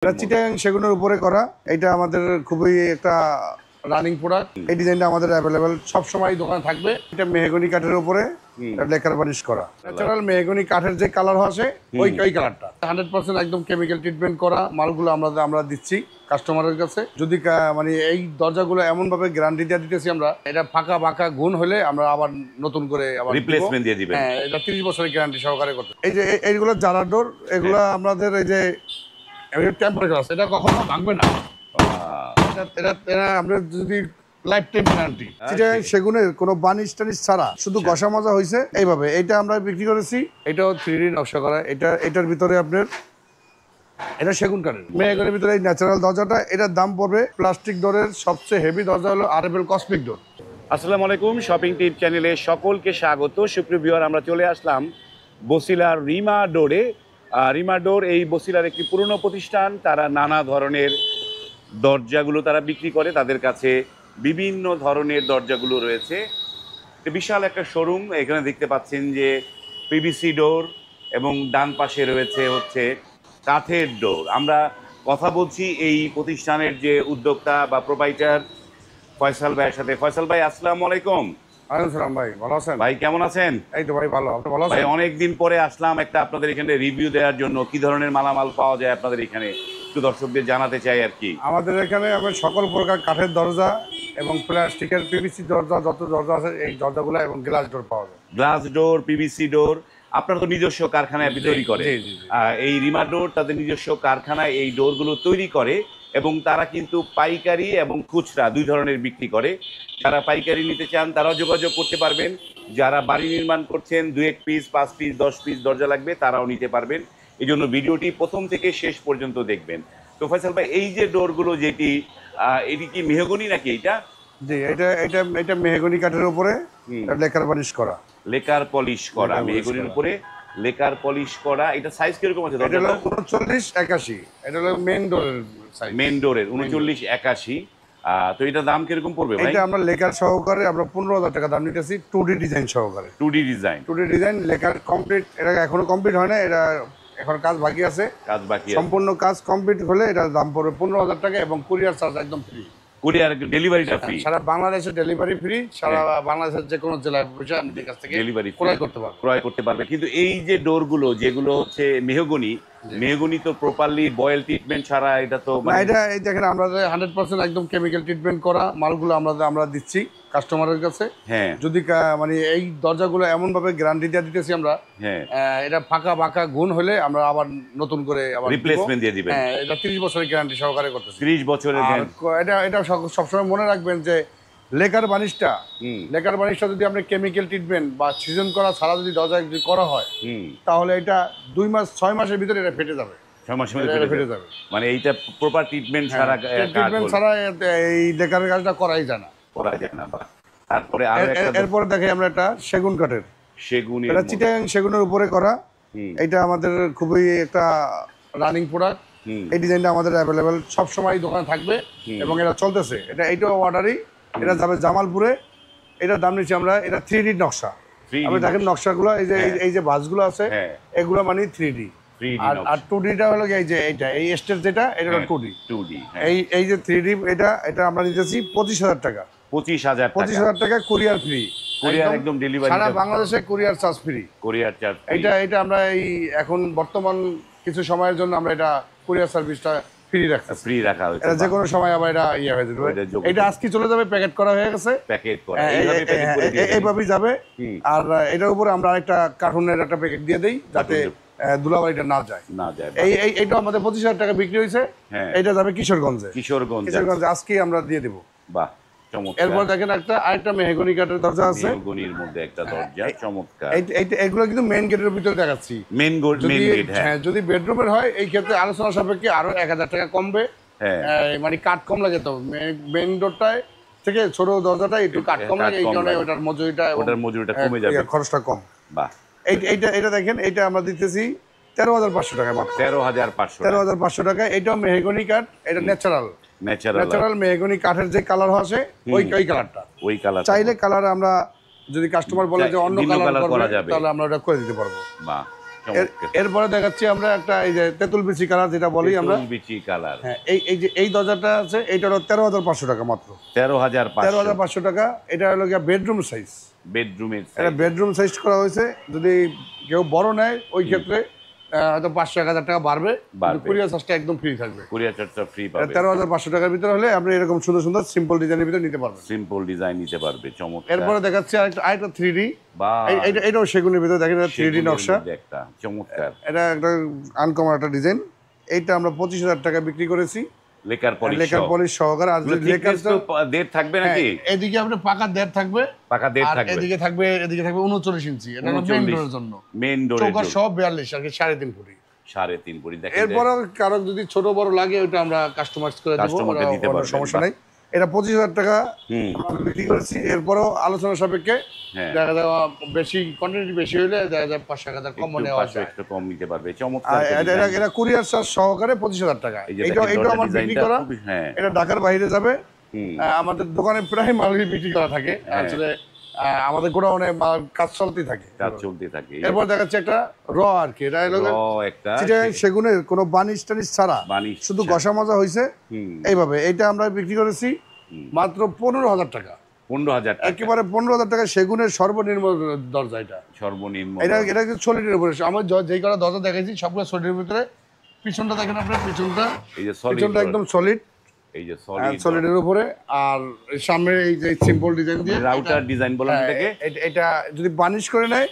এটা চিটাং সেগুনের উপরে করা। এটা আমাদের খুবই একটা রানিং প্রোডাক্ট। এই ডিজাইনটা আমাদের অ্যাভেলেবেল সব সময় দোকানে থাকবে। এটা মেহগনি কাঠের উপরে লেকার বানিশ করা, ন্যাচারাল মেহগনি কাঠের যে কালার আছে ওই কালারটা 100% একদম কেমিক্যাল ট্রিটমেন্ট করা মালগুলো আমরা দিচ্ছি কাস্টমারের কাছে। যদি মানে এই দরজাগুলো এমন ভাবে গ্যারান্টি দিয়ে দিতেছি আমরা, এটা ফাঁকা বাঁকা গুণ হলে আমরা আবার নতুন করে আবার রিপ্লেসমেন্ট দিয়ে দিবেন। হ্যাঁ, এটা 30 বছরের গ্যারান্টি সহকারে করতে। এই যে এইগুলো জারা ডোর, এগুলো আমাদের এই যে টেম্পারেচার আছে, এটা কখনো ভাঙবে না। এটা আমরা যদি লাইফ টাইম গ্যারান্টি। সেগুনের কোনো বানিশ টানিশ ছাড়া শুধু ঘষা মাজা হয়েছে এইভাবে। এটা আমরা বিক্রি করেছি। এটাও 3D নকশা করা। এটার ভিতরে আপনার এটা সেগুন কাঠের মেহগনির ভিতরে এই ন্যাচারাল দরজাটা, এটার দাম পড়বে প্লাস্টিক ডোরের সবচেয়ে হেভি দরজা হলো আরএফএল কসমিক ডোর। আসসালামু আলাইকুম, শপিং টিপ চ্যানেলে সকলকে স্বাগত। সুপ্রিয় ভিউয়ার, আমরা চলে আসলাম বসিলার রিমা ডোরে। রিমা ডোর এই বসিলার একটি পুরনো প্রতিষ্ঠান। তারা নানা ধরনের দরজাগুলো তারা বিক্রি করে। তাদের কাছে বিভিন্ন ধরনের দরজাগুলো রয়েছে। বিশাল একটা শোরুম। এখানে দেখতে পাচ্ছেন যে পিভিসি ডোর এবং ডান পাশে রয়েছে হচ্ছে কাঠের ডোর। আমরা কথা বলছি এই প্রতিষ্ঠানের যে উদ্যোক্তা বা প্রোপাইটার ফয়সাল ভাইয়ের সাথে। ফয়সাল ভাই, আসসালামু আলাইকুম। আসসালাম ভাই, ভালো আছেন? ভাই কেমন আছেন? এই তো ভাই ভালো, আপনি ভালো আছেন? ভাই অনেকদিন পরে আসলাম একটা আপনাদের এখানে রিভিউ দেওয়ার জন্য। কি ধরনের মালামাল পাওয়া যায় আপনাদের এখানে একটু দর্শকদের জানাতে চাই আর কি। আমাদের এখানে আমরা সকল প্রকার কাঠের দরজা এবং প্লাস্টিকের পিভিসি দরজা, যত দরজা আছে এই দরজাগুলো, এবং গ্লাস ডোর পাওয়া যায়। গ্লাস ডোর, পিভিসি ডোর আপনারা তো নিজস্ব কারখানায় তৈরি করে। এই রিমা ডোর তাদের নিজস্ব কারখানায় এই ডোরগুলো তৈরি করে এবং তারা কিন্তু পাইকারি এবং খুচরা দুই ধরনের বিক্রি করে। যারা পাইকারি নিতে চান তারাও যোগাযোগ করতে পারবেন। যারা বাড়ি নির্মাণ করছেন 2-1 পিস, 5 পিস, 10 পিস দরজা লাগবে তারাও নিতে পারবেন। এই জন্য ভিডিওটি প্রথম থেকে শেষ পর্যন্ত দেখবেন। তো ফয়সাল ভাই, এই যে ডোরগুলো যেটি এটি কি মেহগনি নাকি? এটা জি, এটা মেহগনি কাঠের উপরে লেকার বানিশ করা, লেকার পলিশ করা, মেহগনির উপরে লেকার পলিশ করা। এটা সাইজ কিরকম আছে? এটা হলো 39-81। এটা হলো মেইন ডোরের সাইজ, মেইন ডোরের 39-81। তো এটার দাম কিরকম পড়বে ভাই? এটা আমরা লেকার সহকারে আমরা 15,000 টাকা দাম নিতেছি, 2D ডিজাইন সহকারে। 2D design, 2D design lacquer complete. এটা এখনো কমপ্লিট হয় না, এটা এখন কাজ বাকি আছে। কাজ বাকি, সম্পূর্ণ কাজ কমপ্লিট হলে এটার দাম পড়বে 15,000 টাকা এবং কুরিয়ার চার্জ একদম ফ্রি। কুরিয়ার ডেলিভারিটা ফ্রি, সারা বাংলাদেশে ডেলিভারি ফ্রি। সারা বাংলাদেশের যে কোনো জেলায় বসে আমাদের কাছ থেকে ডেলিভারি ক্রয় করতে পারবে। কিন্তু এই যে ডোরগুলো যেগুলো হচ্ছে মেহগনি তো প্রপারলি বয়েল ট্রিটমেন্ট ছাড়া এটা তো এটা এই দেখেন, আমরা 100% একদম কেমিক্যাল ট্রিটমেন্ট করা মালগুলো আমরা দিচ্ছি কাস্টমারের কাছে। হ্যাঁ, যদি মানে এই দরজাগুলো এমন ভাবে গ্যারান্টি দিয়ে দিতেছি আমরা, হ্যাঁ, এটা ফাঁকা বাঁকা গুণ হলে আমরা আবার নতুন করে আবার রিপ্লেসমেন্ট দিয়ে দিবেন। হ্যাঁ, এটা 30 বছরের গ্যারান্টি সহকারে করতেছি। 30 বছরের এটা সবসময় মনে রাখবেন যে লেকার বানিশটা যদি আপনি কেমিক্যাল ট্রিটমেন্ট বা সিজন করা ছাড়া যদি দরজা যদি করা হয়, তাহলে এটা 2-6 মাসের ভিতরে এটা ফেটে যাবে। 6 মাসের মধ্যে ফেটে যাবে। মানে এইটা প্রপার ট্রিটমেন্ট ছাড়া এই লেকারের কাজটা করাই যায় না। তারপরে এরপরে দেখে আমরা একটা সেগুন কাঠের, এটা চিটাং সেগুনের উপরে করা। এটা আমাদের খুবই একটা রানিং প্রোডাক্ট। এই ডিজাইনটা আমাদের অ্যাভেলেবেল সব সময় দোকানে থাকবে এবং এটা চলতেছে। এটাও অর্ডারই। এটা যাবে জামালপুরে। এটার দাম নিচ্ছি আমরা, এটা 3D নকশা। আপনি দেখেন নকশাগুলো, এই যে বাসগুলো আছে এগুলো মানে 3D। আর 2Dটা হলো এই স্টেজ যেটা, এটা হলো 2D। এই যে 3D এটা আমরা নিতেছি 25,000 টাকা। 25,000 টাকা কুরিয়ার ফ্রি। কুরিয়ার একদম ডেলিভারি, সারা বাংলাদেশে courier charge free. Courier charge এটা আমরা এই এখন বর্তমান কিছু সময়ের জন্য আমরা এটা কুরিয়ার সার্ভিসটা ফ্রি রাখা হয়েছে। এটা যে কোনো সময় আবার এটা হয়ে যাবে। এটা আজকে চলে যাবে, প্যাকেট করা হয়ে গেছে, এইভাবেই যাবে। আর এটার উপরে আমরা আরেকটা কার্টুনের একটা প্যাকেট দিয়ে দেই যাতে ধুলাবাড়িটা না যায়। এইটা আমাদের 25,000 টাকা বিক্রি হয়েছে। এটা যাবে কিশোরগঞ্জে। আজকেই আমরা দিয়ে দেবো। বাহ, এরপর দেখেন আরেকটা মেহগনি কাঠের দরজা আছে। মেহগনির মধ্যে একটা দরজা, চমৎকার। এগুলো কিন্তু মেইন গেটের ভিতরে দেখাচ্ছি। মেইন গেট, হ্যাঁ। যদি বেডরুমের হয় এই ক্ষেত্রে আলোচনা সাপেক্ষে আরো 1,000 টাকা কমবে। মানে কাঠ কম লাগে, তো মেইন ডোরটায় থেকে ছোট দরজাটা একটু কাঠ কম লাগে, এই কারণে ওটার মজুরিটা কমে যাবে, খরচটা কম। বাহ, এটা দেখেন, এটা আমরা দিতেছি 13,500 টাকা মাত্র। 13,500 টাকা। এটাও মেহগনি কাঠ, এটা ন্যাচারাল মেহগনি কাঠের যে কালার আছে ওই কালারটা। চাইলে কালার আমরা যদি কাস্টমার বলে যে অন্য কালার করা যাবে, তাহলে আমরা ওটা করে দিতে পারবো। এরপরে দেখাচ্ছি আমরা একটা এই যে তেঁতুল বিচি কালার যেটা বলি আমরা, বিচি কালার। হ্যাঁ, এই যে এই দরজাটা আছে এইটা হলো 13,500 টাকা মাত্র। 13,500 টাকা। এটা হলো গিয়ে বেডরুম সাইজ। বেডরুমের এটা বেডরুম সাইজ করা হয়েছে। যদি কেউ বড় নেয় ওই ক্ষেত্রে হয়তো 500-1000 টাকা বাড়বে, কুরিয়ার চার্জটা একদম ফ্রি থাকবে। কুরিয়ার চার্জটা ফ্রি পাবে। 13,500 টাকার ভিতরে হলে আপনি এরকম সুন্দর সুন্দর সিম্পল ডিজাইনের ভিতরে নিতে পারবেন। সিম্পল ডিজাইন নিতে পারবে, চমৎকার। এরপরে দেখাচ্ছি আরেকটা 3D, এটাও সেগুনের ভিতরে দেখেন 3D নকশা, একটা চমৎকার। এটা একটা আনকমন একটা ডিজাইন। এইটা আমরা 25,000 টাকা বিক্রি করেছি লেকার পলিশ সহকারে। আর যদি লেকারটা দেড় থাকবে নাকি, এদিকে আপনি পাকা দেড় থাকবে, পাকা দেড় আর থাকবে, এদিকে থাকবে 39 ইঞ্চি। এটা হলো মেইন ডোরের জন্য, মেইন ডোরের চৌকাঠ সহ 42 আর কি 3.5 ফুট। 3.5 ফুট। দেখেন এরপর কারো যদি ছোট বড় লাগে ওটা আমরা কাস্টমাইজ করে দেব, কোনো সমস্যা নাই। এটা 25,000 টাকা বিক্রি করেছি। এরপরও আলোচনা সাপেক্ষে দেখা যায় বেশি কোয়ান্টিটি বেশি হলে দেখা যায় 500-1000 কম নেওয়া যায়, একটু কম নিতে পারবে। চমৎকার। এটা কুরিয়ার চার্জ সহকারে 25,000 টাকা। এটা আমার বিক্রি করা, এটা ঢাকার বাইরে যাবে। আমাদের দোকানে প্রায় মাল বিক্রি করা থাকে, আসলে আমাদের গোডাউনে কাজ চলতেই থাকে। এরপর দেখাচ্ছে একটা আর কি, এটা চিটাগাং সেগুনের কোনো বানিশ টানিশ ছাড়া শুধু ঘষা মজা হয়েছে এইভাবে। এটা আমরা বিক্রি করেছি মাত্র 15,000 টাকা। 15,000 একেবারে 15,000 টাকা সেগুনের সর্বনিম্ন দরজা। এটা সর্বনিম্ন, এটা সলিডের উপরে। আমার যেই কটা দরজা দেখাইছি সবগুলো সলিডের ভিতরে। পিছনটা দেখেন আপনার, পিছনটা একদম সলিড, এই যে সলিডের উপরে। আর সামনে এই যে সিম্পল ডিজাইন দিয়ে রাউটার ডিজাইন বলা এটাকে। এটা যদি বানিশ করে নেয়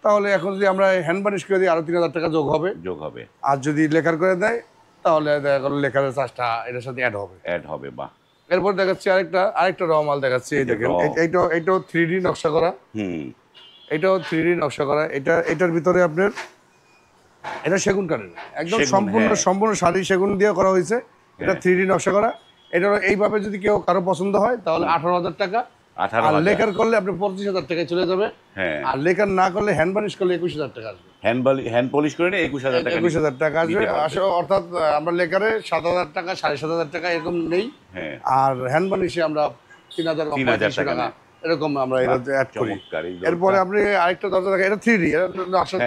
তাহলে এখন যদি আমরা হ্যান্ড বানিশ করে দিই আরো 3,000 টাকা যোগ হবে। আর যদি লেখার করে দেয় তাহলে লেখার চার্জটা এটার সাথে অ্যাড হবে। বাহ। এরপর দেখাচ্ছি আরেকটা র মাল দেখাচ্ছি। এই দেখেন, এইটাও 3D নকশা করা। এটাও 3D নকশা করা। এটার ভিতরে আপনার এটা সেগুন কাঠের, একদম সম্পূর্ণ শাড়ি সেগুন দিয়ে করা হয়েছে। এটা 3D নকশা করা। এটা এইভাবে যদি কারো পছন্দ হয় তাহলে 18,000 টাকা। আর লেকার করলে আপনি 25,000 টাকায় চলে যাবে। আর লেকার না করলে হ্যান্ড বানিশ করলে 21,000 টাকা আসবে। হ্যান্ড পলিশ করে 21,000 টাকা আসবে। অর্থাৎ আমরা লেকারে 7,000 টাকা 7,500 টাকা এরকম নেই। আর হ্যান্ড বানিশে আমরা 3,000 টাকা এরকম আমরা এটা অ্যাড করি। এরপরে আপনি আরেকটা দরজা দেখেন, এটা 3D, এটা আসলে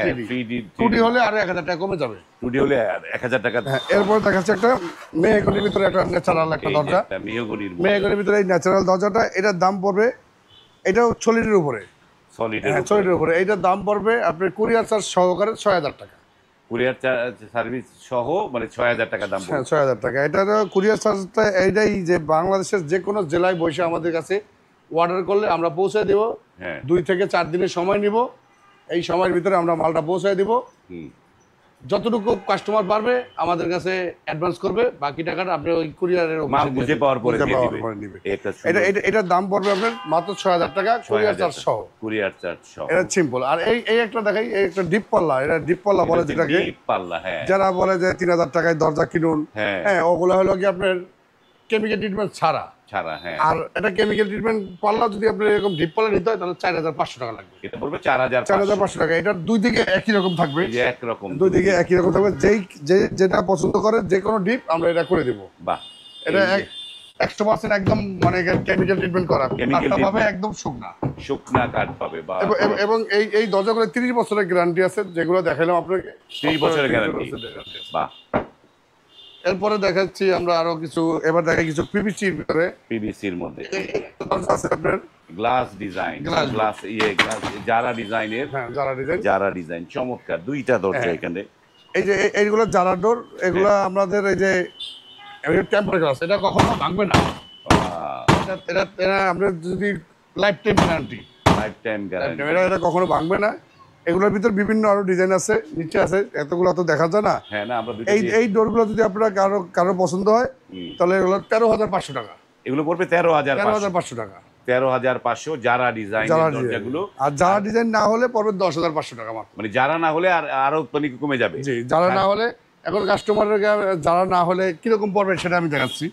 3D হলে আরো 1,000 টাকা কমে যাবে। 2D হলে 1,000 টাকা। এরপর দেখাচ্ছে একটা মেহগনির ভিতরে একটা ন্যাচারাল একটা দরজা। মেহগনির ভিতরে এই ন্যাচারাল দরজাটা, এটার দাম পড়বে, এটাও সলিডের উপরে, সলিডের উপরে। এইটার দাম পড়বে আপনার কুরিয়ার চার্জ সহকারে 6,000 টাকা। কুরিয়ার সার্ভিস সহ মানে 6,000 টাকা দাম। 6,000 টাকা। এটার কুরিয়ার চার্জটা এইটাই যে বাংলাদেশের যে কোনো জেলায় বসে আমাদের কাছে অর্ডার করলে আমরা পৌঁছে দেব। 2 থেকে 4 দিনের সময় নিব। এই সময়ের ভিতরে আমরা মালটা পৌঁছে দেব। যতটুকু কাস্টমার পারবে আমাদের কাছে অ্যাডভান্স করবে, বাকি টাকাটা আপনি ওই কুরিয়ারের বুঝে পাওয়ার পরে দিয়ে দিবে। এটার দাম পড়বে আপনার মাত্র 6,000 টাকা কুরিয়ার চার্জ সহ। এটা সিম্পল। আর এই একটা দেখাই, এই একটা ডিপ পাল্লা। এটা ডিপ পাল্লা বলে যেটাকে, যারা বলে যে 3,000 টাকায় দরজা কিনুন, ওগুলো হলো কি আপনার কেমিক্যাল ট্রিটমেন্ট ছাড়া। আর এটা কেমিক্যাল ট্রিটমেন্ট পাল্লা যদি আপনি এরকম ডিপ পাল্লা নিতে হয় তাহলে 4,500 টাকা লাগবে। এটা পড়বে 4,500 টাকা। এটা দুই দিকে একই রকম থাকবে, দুই দিকে একই রকম থাকবে। যেটা পছন্দ করে যে কোনো ডিপ আমরা এটা করে দেব। বাহ। এটা 100% একদম মানে কেমিক্যাল ট্রিটমেন্ট করা, কাঠটা পাবে একদম শুকনা কাঠ পাবে। এবং এই দরজাগুলো 30 বছরের গ্যারান্টি আছে, যেগুলো দেখাইলাম আপনাকে 30 বছরের গ্যারান্টি। বাহ। এরপরে দেখাচ্ছি আমরা আরো কিছু, এবার দেখাই কিছু পিভিসির ভিতরে, পিভিসির মধ্যে আছে আপনার গ্লাস ডিজাইন, যারা ডিজাইনের, যারা ডিজাইন চমৎকার। দুইটা দরজা এখানে। এই যে এইগুলো যারা ডোর, এগুলো আমাদের এই যে টেম্পার গ্লাস, এটা কখনো ভাঙবে না। এটা আপনার যদি লাইফ টাইম গ্যারান্টি, এটা কখনো ভাঙবে না। এগুলোর ভিতর বিভিন্ন আরো ডিজাইন আছে, নিচে আছে, এতগুলো তো দেখা যায় না। এই ডোরগুলো যদি আপনার কারো পছন্দ হয় তাহলে এগুলো 13,500 টাকা। এগুলো পড়বে 13,500 টাকা। 13,500 যারা ডিজাইন দরজাগুলো। আর যারা ডিজাইন না হলে পড়বে 10,500 টাকা মাত্র। মানে যারা না হলে আরো কমে যাবে। জি, যারা না হলে। এখন কাস্টমারের যারা না হলে কিরকম পড়বে সেটা আমি দেখাচ্ছি।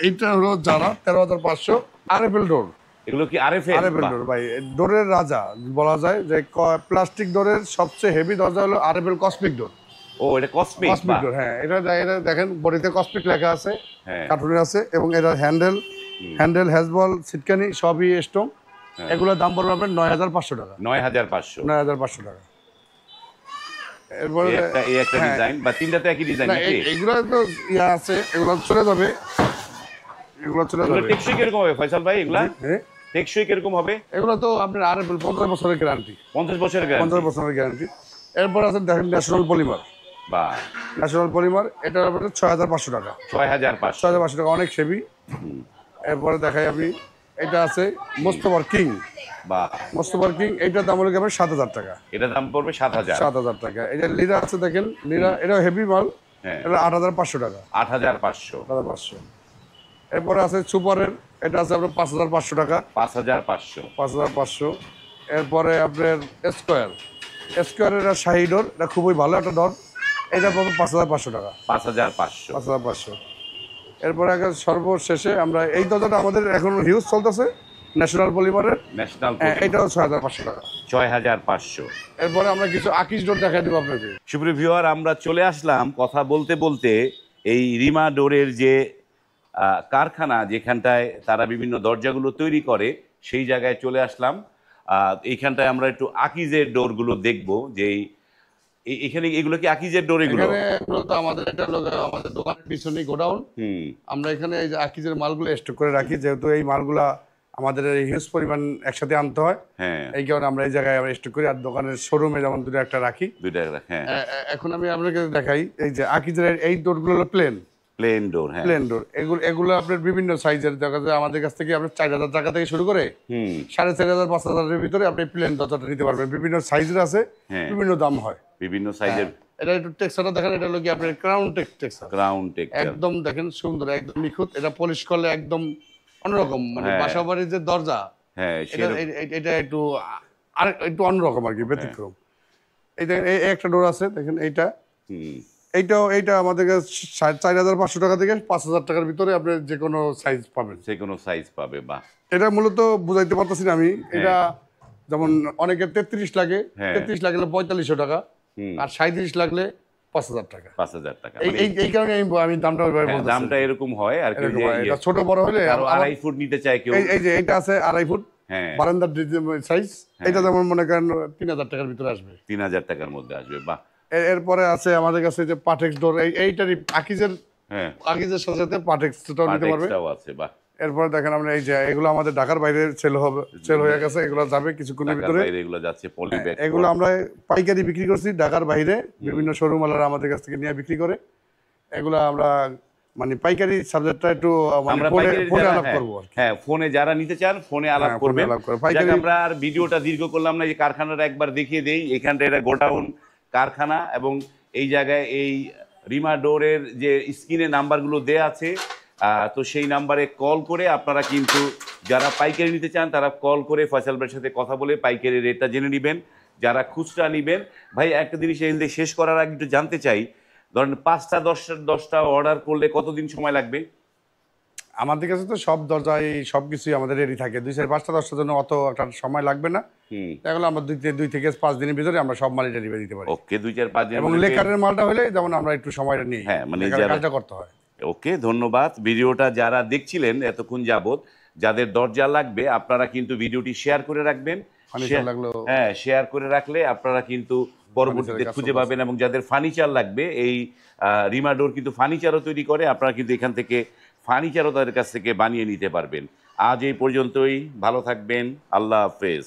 এইটা হলো যারা 13,500 আরএফএল ডোর। এগুলো কি আরএফএল ডোর ভাই, ডোরের রাজা বলা যায়। যে প্লাস্টিক ডোরের সবচেয়ে হেভি দরজা হলো আরএফএল কসমিক ডোর। ও, এটা কসমিক ডোর। হ্যাঁ, এটা দেখেন বডিতে কসমিক লেখা আছে, কার্টুনে আছে। এবং এটার হ্যান্ডেল হ্যাজবল সিটকানি সবই স্টোন। এগুলোর দাম পড়বে আপনার 9,500 টাকা। 9,500 9,500 টাকা। এরপরে এই একটা ডিজাইন বা তিনটা তো একই ডিজাইন নাকি? এগুলো তো ইয়া আছে, এগুলো চলে যাবে, এগুলো চলে যাবে। টেকসই কিরকম হবে ফয়সাল ভাই এগুলা? টেকসই কিরকম হবে? এগুলো তো আপনার আর 50 বছরের গ্যারান্টি। 50 বছরের গ্যারান্টি? 50 বছরের গ্যারান্টি। এরপর আছে দেখেন ন্যাশনাল পলিমার। বা ন্যাশনাল পলিমার, এটা আপনার 6500 টাকা। 6500 টাকা, অনেক সেবি। এরপরে দেখাই আমি, এটা আছে মোস্তফার কিং। বা মোস্তফার কিং, এইটার দাম হলো আপনার 7000 টাকা। এটা দাম পড়বে 7000 টাকা। এই যে লিরা আছে দেখেন, লিরা এটা হেভি মাল, এটা 8500 টাকা। 8500। এরপরে আছে সুপারের, এটা আছে আপনার 5500 টাকা। 5500। এরপরে আপনার স্কোয়ারের শাহি ডোর, এটা খুবই ভালো একটা ডোর, এটা পাবো 5500 টাকা। 5500। এরপরে সর্বশেষে আমরা এই দরজাটা আমাদের এখন হিউজ চলতেছে, ন্যাশনাল পলিমারের, এটাও 6500 টাকা। 6500। এরপরে আমরা কিছু আকিজ ডোর দেখাই দেবো আপনাকে। সুপ্রিয় ভিউয়ার, আমরা চলে আসলাম কথা বলতে বলতে এই রিমা ডোরের যে কারখানা, যেখানটায় তারা বিভিন্ন দরজাগুলো তৈরি করে, সেই জায়গায় চলে আসলাম। এইখানটায় আমরা একটু আকিজের ডোরগুলো দেখবো, যে এখানে এগুলো কি আকিজের ডোর? এগুলো তো আমাদের এটা আমাদের দোকানের পিছনেই গোডাউন। আমরা এখানে এই যে আকিজের মালগুলো স্টক করে রাখি, যেহেতু এই মালগুলা আমাদের হিউজ পরিমাণ একসাথে আনতে হয়, এই কারণে আমরা এই জায়গায় স্টক করি। আর দোকানের শোরুমে যেমন দুটো একটা রাখি। এখন আমি আপনাকে দেখাই, এই যে আকিজের এই ডোরগুলো হলো প্লেন ডোর। এগুলো আপনার বিভিন্ন সাইজের দেখা যায়। আমাদের কাছ থেকে আপনার 4000 টাকা থেকে শুরু করে 4500 5000 ভিতরে আপনি প্লেন দরজাটা নিতে পারবেন। বিভিন্ন সাইজের আছে, বিভিন্ন দাম হয়, বিভিন্ন সাইজের। এটা একটু টেক্সচারটা দেখেন, এটা হলো কি আপনার ক্রাউন টেক্সচার। একদম দেখেন সুন্দর, একদম নিখুঁত। এটা পলিশ করলে একদম অন্যরকম, মানে বাসাবাড়ির যে দরজা, এটা একটু আর একটু অন্যরকম আর কি, ব্যতিক্রম। এইটা একটা ডোর আছে দেখেন, এইটা আমাদের কাছে 4500 টাকা থেকে 5000 টাকার ভিতরে আপনি যে কোনো সাইজ পাবে। বা এটা মূলত বুঝাইতে পারতেছি না আমি। এটা যেমন অনেকের 33 লাগে, 33 লাগলে 4500 টাকা, আর 37 লাগলে 5000 টাকা। এই কারণে আমি দামটা দামটা এরকম হয় আর কি। এটা ছোট বড় হলে 2.5 ফুট নিতে চাই কেউ। এই যে এটা আছে 2.5 ফুট বারান্দার সাইজ, এটা যেমন মনে করেন 3000 টাকার ভিতরে আসবে। 3000 টাকার মধ্যে আসবে। বাহ। এরপরে আছে আমাদের কাছে যে পাটেক্স ডোর, এইটারই আকিজের সাথে পাটেক্সটাও নিতে পারবে। এরপরে দেখেন আমরা এই যে এগুলো আমাদের ঢাকার বাইরে সেল হয়ে গেছে, এগুলো যাবে কিছুক্ষণের ভিতরে। এগুলো আমরা পাইকারি বিক্রি করছি ঢাকার বাইরে, বিভিন্ন শোরুম ওয়ালারা আমাদের কাছ থেকে নিয়ে বিক্রি করে। এগুলো আমরা মানে পাইকারি সাবজেক্টটা একটু ফোনে আলাপ করবো। ফোনে যারা নিতে চান ফোনে আলাপ করবেন। আমরা আর ভিডিওটা দীর্ঘ করলাম না, যে কারখানাটা একবার দেখিয়ে দেই। এখানটা এটা গোডাউন কারখানা, এবং এই জায়গায় এই রিমা ডোরের যে স্ক্রিনে নাম্বারগুলো দেয়া আছে, তো সেই নাম্বারে কল করে আপনারা কিন্তু যারা পাইকারি নিতে চান তারা কল করে ফয়সাল ভাইয়ের সাথে কথা বলে পাইকারি রেটটা জেনে নেবেন। যারা খুচরা নেবেন, ভাই একটা জিনিস শেষ করার আগে একটু জানতে চাই, ধরেন 5টা 10টা অর্ডার করলে কতদিন সময় লাগবে? আমাদের কাছে তো সব দরজায় সবকিছুই আমাদের রেডি থাকে। 5টা 10টার জন্য অত একটা সময় লাগবে না। তাহলে আমরা 2 থেকে 5 দিনের ভিতরে আমরা সব মাল ডেলিভারি দিতে পারি। ওকে, 2-4-5 দিন। এবং লেকারের মালটা হলে যেমন আমরা একটু সময়টা নিই, মানে কাজটা করতে হয়। ওকে, ধন্যবাদ। ভিডিওটা যারা দেখছিলেন এতক্ষণ যাবত, যাদের দরজা লাগবে আপনারা কিন্তু ভিডিওটি শেয়ার করে রাখবেন। শেয়ার করে রাখলে আপনারা কিন্তু পরবর্তীতে খুঁজে পাবেন। এবং যাদের ফার্নিচার লাগবে, এই রিমা ডোর কিন্তু ফার্নিচারও তৈরি করে, আপনারা কিন্তু এখান থেকে ফার্নিচারও তাদের কাছ থেকে বানিয়ে নিতে পারবেন। আজ এই পর্যন্তই, ভালো থাকবেন, আল্লাহ হাফেজ।